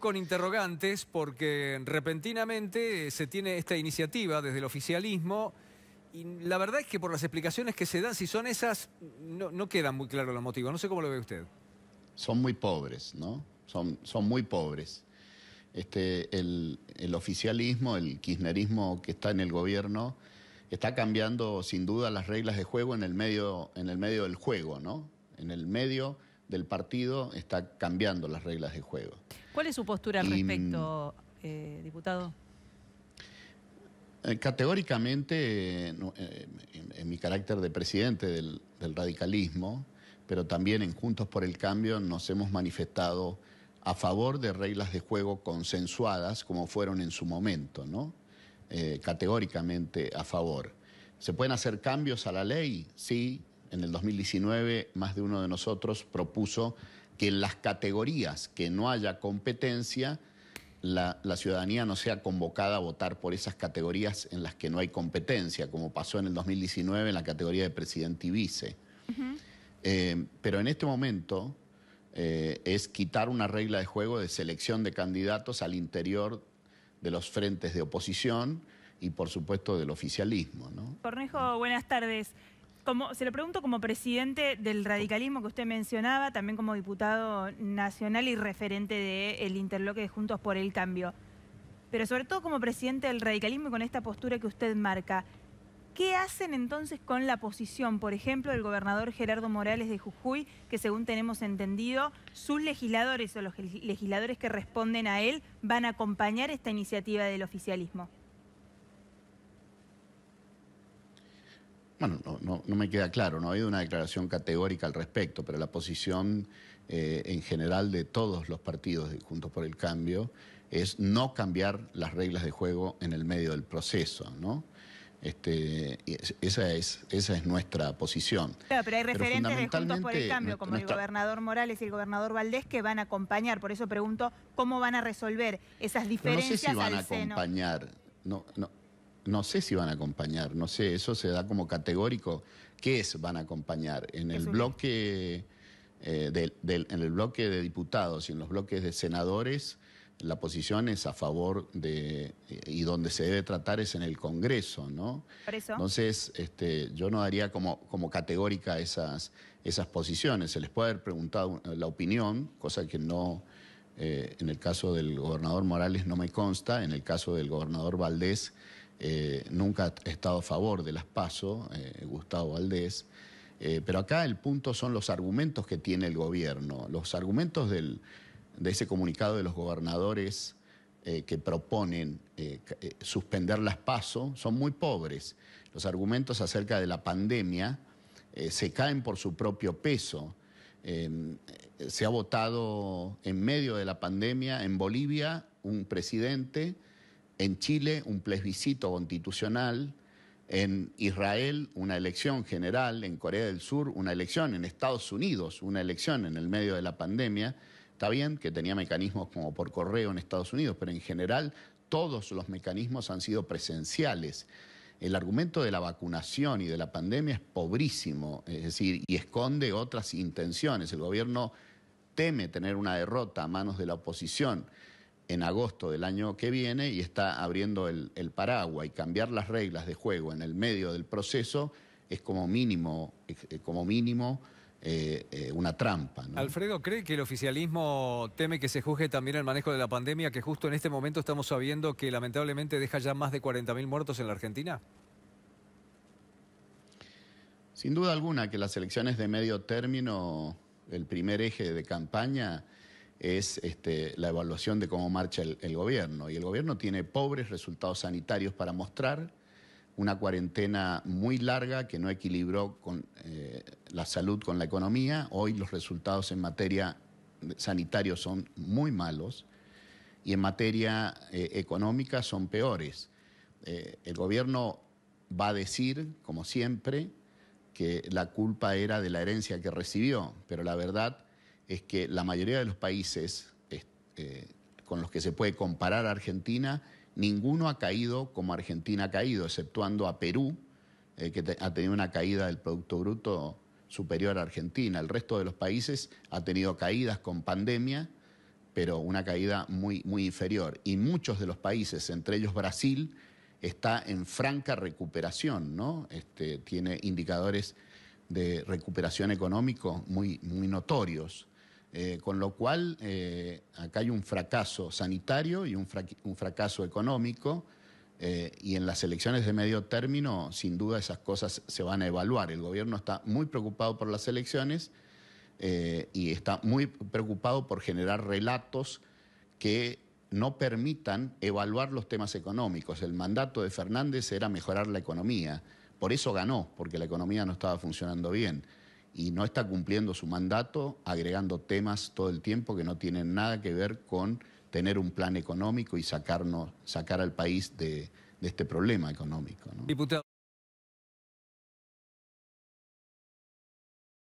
con interrogantes porque repentinamente se tiene esta iniciativa desde el oficialismo y la verdad es que por las explicaciones que se dan, si son esas, no quedan muy claros los motivos. No sé cómo lo ve usted. Son muy pobres, ¿no? Son muy pobres. El oficialismo, el kirchnerismo que está en el gobierno, está cambiando sin duda las reglas de juego en el medio del juego, ¿no? En el medio del partido está cambiando las reglas de juego. ¿Cuál es su postura al respecto, diputado? Categóricamente, en mi carácter de presidente del radicalismo, pero también en Juntos por el Cambio, nos hemos manifestado a favor de reglas de juego consensuadas como fueron en su momento, ¿no? Categóricamente a favor. ¿Se pueden hacer cambios a la ley? Sí. En el 2019 más de uno de nosotros propuso que en las categorías que no haya competencia, la ciudadanía no sea convocada a votar por esas categorías en las que no hay competencia, como pasó en el 2019 en la categoría de presidente y vice. Pero en este momento es quitar una regla de juego de selección de candidatos al interior de los frentes de oposición y, por supuesto, del oficialismo, ¿no? Cornejo, buenas tardes. Se lo pregunto como presidente del radicalismo que usted mencionaba, también como diputado nacional y referente del interbloque de Juntos por el Cambio, pero sobre todo como presidente del radicalismo y con esta postura que usted marca. ¿Qué hacen entonces con la posición, por ejemplo, del gobernador Gerardo Morales de Jujuy, que según tenemos entendido, sus legisladores o los legisladores que responden a él van a acompañar esta iniciativa del oficialismo? Bueno, no me queda claro, no ha habido una declaración categórica al respecto, pero la posición en general de todos los partidos de Juntos por el Cambio es no cambiar las reglas de juego en el medio del proceso, ¿no? Esa es nuestra posición. Claro, pero hay referentes de Juntos por el Cambio, como el gobernador Morales y el gobernador Valdés, que van a acompañar. Por eso pregunto cómo van a resolver esas diferencias al seno. No sé si van a acompañar, no sé si van a acompañar, no sé, eso se da como categórico. ¿Qué es van a acompañar? En el bloque en el bloque de diputados y en los bloques de senadores, la posición es a favor de, y donde se debe tratar es en el Congreso, ¿no? Por eso. Entonces, yo no daría como categórica esas posiciones. Se les puede haber preguntado la opinión, cosa que no, en el caso del gobernador Morales no me consta, en el caso del gobernador Valdés, nunca he estado a favor de las PASO, Gustavo Valdés, pero acá el punto son los argumentos que tiene el gobierno, los argumentos de ese comunicado de los gobernadores que proponen suspender las PASO son muy pobres. Los argumentos acerca de la pandemia se caen por su propio peso. Se ha votado en medio de la pandemia en Bolivia un presidente, en Chile un plebiscito constitucional, en Israel una elección general, en Corea del Sur una elección, en Estados Unidos una elección en el medio de la pandemia. Está bien que tenía mecanismos como por correo en Estados Unidos, pero en general todos los mecanismos han sido presenciales. El argumento de la vacunación y de la pandemia es pobrísimo, es decir, y esconde otras intenciones. El gobierno teme tener una derrota a manos de la oposición en agosto del año que viene y está abriendo el paraguas, y cambiar las reglas de juego en el medio del proceso es como mínimo una trampa, ¿no? Alfredo, ¿cree que el oficialismo teme que se juzgue también el manejo de la pandemia, que justo en este momento estamos sabiendo que lamentablemente deja ya más de 40.000 muertos en la Argentina? Sin duda alguna que las elecciones de medio término, el primer eje de campaña es la evaluación de cómo marcha el gobierno. Y el gobierno tiene pobres resultados sanitarios para mostrar, una cuarentena muy larga que no equilibró con la salud con la economía. Hoy los resultados en materia sanitaria son muy malos y en materia económica son peores. El gobierno va a decir, como siempre, que la culpa era de la herencia que recibió, pero la verdad es que la mayoría de los países con los que se puede comparar a Argentina, ninguno ha caído como Argentina ha caído, exceptuando a Perú, que ha tenido una caída del Producto Bruto superior a Argentina. El resto de los países ha tenido caídas con pandemia pero una caída muy, muy inferior. Y muchos de los países, entre ellos Brasil, está en franca recuperación, ¿no? Tiene indicadores de recuperación económico muy, muy notorios. Con lo cual, acá hay un fracaso sanitario y un fracaso económico, y en las elecciones de medio término, sin duda, esas cosas se van a evaluar. El gobierno está muy preocupado por las elecciones y está muy preocupado por generar relatos que no permitan evaluar los temas económicos. El mandato de Fernández era mejorar la economía. Por eso ganó, porque la economía no estaba funcionando bien. Y no está cumpliendo su mandato, agregando temas todo el tiempo que no tienen nada que ver con tener un plan económico y sacar al país de este problema económico, ¿no? Diputado.